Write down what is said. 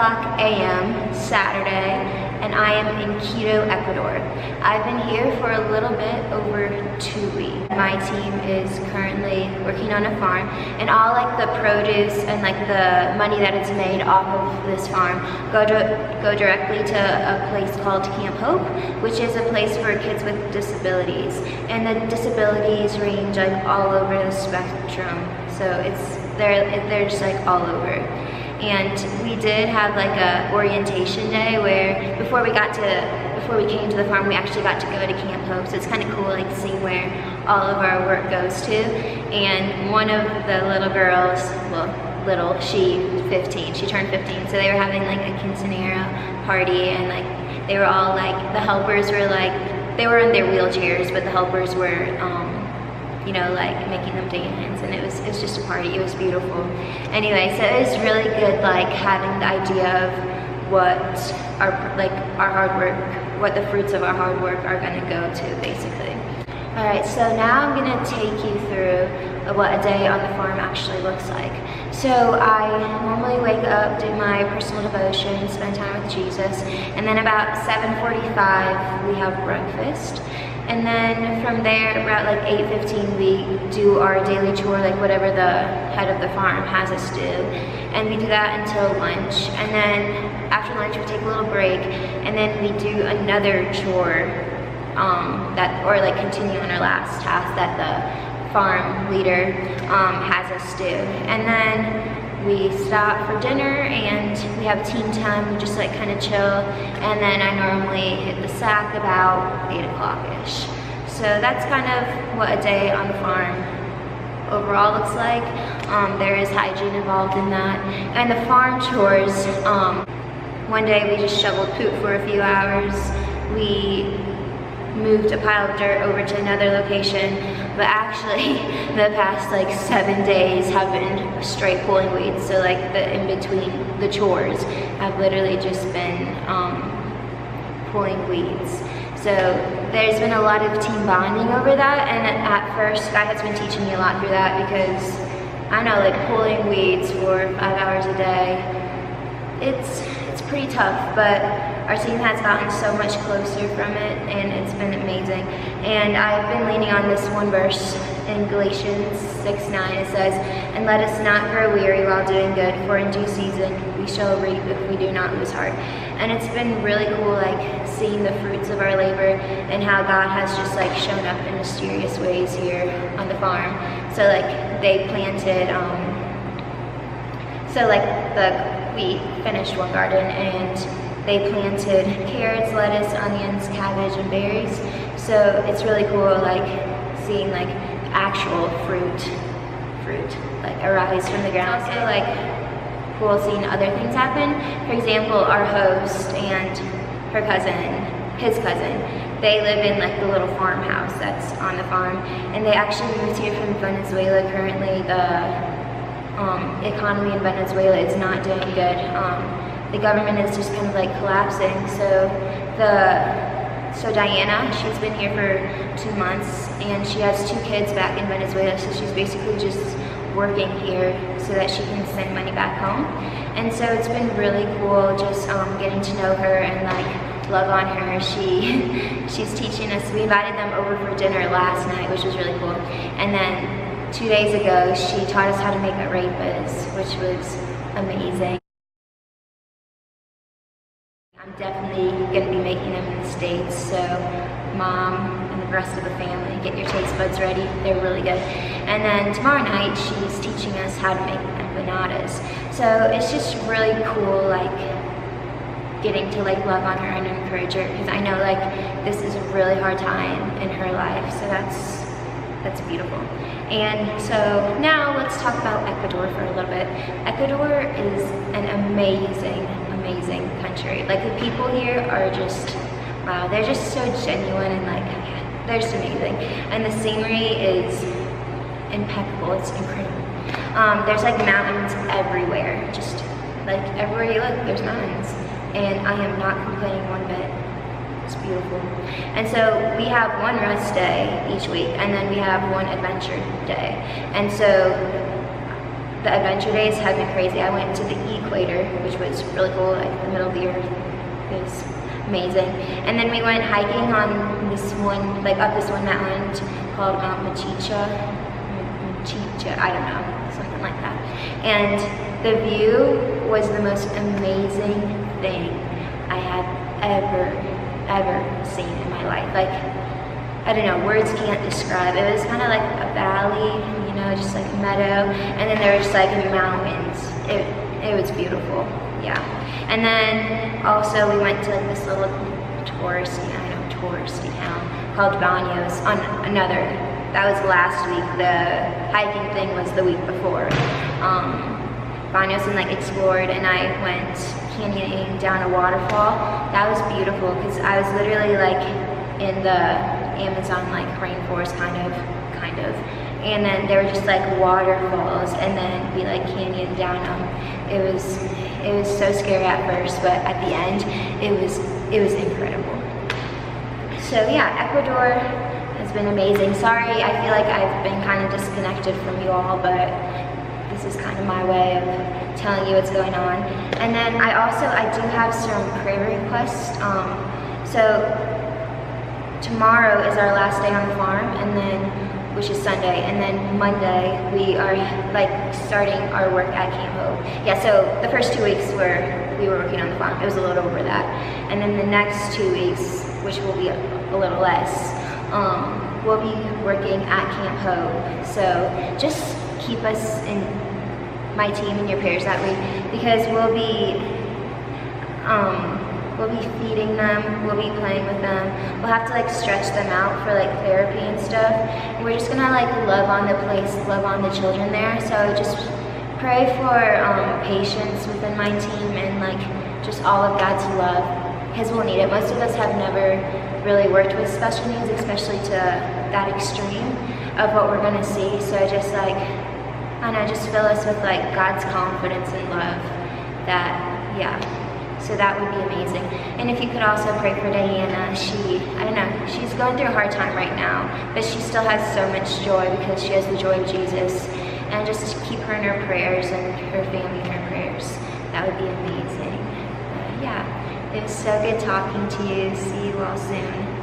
o'clock a.m. Saturday, and I am in Quito, Ecuador. I've been here for a little bit over 2 weeks. My team is currently working on a farm, and all like the produce and like the money that is made off of this farm go directly to a place called Camp Hope, which is a place for kids with disabilities. And the disabilities range like all over the spectrum. So they're just like all over. And we did have like a orientation day where before we came to the farm, we actually got to go to Camp Hope. So it's kind of cool like seeing where all of our work goes to. And one of the little girls, well, she 15, she turned 15. So they were having like a quinceanera party, and like they were all like, the helpers were like, they were in their wheelchairs, but the helpers were, you know, like making them dance, and it was just a party. It was beautiful. Anyway, so it was really good, like having the idea of what our hard work, what the fruits of our hard work are gonna go to, basically. All right, so now I'm gonna take you through what a day on the farm actually looks like. So I normally wake up, do my personal devotion, spend time with Jesus, and then about 7:45 we have breakfast. And then from there, about like 8:15, we do our daily chore, like whatever the head of the farm has us do. And we do that until lunch. And then after lunch, we take a little break, and then we do another chore or like continue on our last task that the farm leader has us do. And then we stop for dinner, and we have team time. We just like kind of chill, and then I normally hit the sack about 8 o'clock-ish. So that's kind of what a day on the farm overall looks like. There is hygiene involved in that. And the farm chores, one day we just shoveled poop for a few hours. We moved a pile of dirt over to another location, but actually the past like 7 days have been straight pulling weeds. So like the in between the chores have literally just been pulling weeds. So there's been a lot of team bonding over that, and at first Sky has been teaching me a lot through that, because I know like pulling weeds for 5 hours a day, it's pretty tough, but our team has gotten so much closer from it, and it's been amazing. And I've been leaning on this one verse in Galatians 6:9. It says, "And let us not grow weary while doing good, for in due season we shall reap if we do not lose heart." And it's been really cool, like seeing the fruits of our labor and how God has just like shown up in mysterious ways here on the farm. So like they planted, we finished one garden, and they planted carrots, lettuce, onions, cabbage, and berries. So it's really cool, like seeing like actual fruit like arise from the ground. Also like cool seeing other things happen. For example, our host and his cousin, they live in like the little farmhouse that's on the farm, and they actually moved here from Venezuela. Currently, the economy in Venezuela is not doing good. The government is just kind of like collapsing. So Diana, she's been here for 2 months, and she has 2 kids back in Venezuela. So she's basically just working here so that she can send money back home. And so it's been really cool just getting to know her and like love on her. She's teaching us. We invited them over for dinner last night, which was really cool. And then 2 days ago, she taught us how to make arepas, which was amazing. I'm definitely going to be making them in the States, so Mom and the rest of the family, get your taste buds ready. They're really good. And then tomorrow night, she's teaching us how to make empanadas. So it's just really cool, like getting to like love on her and encourage her, because I know like this is a really hard time in her life. So that's beautiful. And so now let's talk about Ecuador for a little bit. Ecuador is an amazing country. Like the people here are just, wow, they're just so genuine, and like they're just amazing. And the scenery is impeccable. It's incredible. There's like mountains everywhere. Just like everywhere you look, there's mountains. And I am not complaining one bit. It's beautiful. And so we have one rest day each week, and then we have one adventure day. And so the adventure days have been crazy. I went to the equator, which was really cool, like the middle of the earth. It was amazing. And then we went hiking on this one, like up this one mountain called Mount Machicha, I don't know, something like that. And the view was the most amazing thing I have ever seen in my life. Like, I don't know, words can't describe. It was kind of like a valley, you know, just like a meadow, and then there were just like mountains. It was beautiful, yeah. And then also we went to like this little touristy town called Baños on another, that was last week. The hiking thing was the week before. Baños, and like explored, and I went canyoning down a waterfall. That was beautiful because I was literally like in the Amazon like rainforest kind of, and then there were just like waterfalls, and then we like canyoned down them. It was so scary at first, but at the end it was incredible. So yeah, Ecuador has been amazing. Sorry, I feel like I've been kind of disconnected from you all, but this is kind of my way of telling you what's going on. And then I do have some prayer requests. So tomorrow is our last day on the farm, and then, which is Sunday, and then Monday we are like starting our work at Camp Hope. Yeah, so the first 2 weeks we were working on the farm. It was a little over that. And then the next 2 weeks, which will be a little less, we'll be working at Camp Hope. So just keep us in my team in your prayers that week, because we'll be feeding them, we'll be playing with them. We'll have to like stretch them out for like therapy and stuff. And we're just gonna like love on the place, love on the children there. So just pray for patience within my team, and like just all of God's love, because we'll need it. Most of us have never really worked with special needs, especially to that extreme of what we're gonna see. So just like, I don't know, just fill us with like God's confidence and love. That, yeah. So that would be amazing. And if you could also pray for Diana. I don't know, she's going through a hard time right now, but she still has so much joy because she has the joy of Jesus. And just keep her in her prayers and her family in her prayers. That would be amazing. Yeah, it was so good talking to you. See you all soon.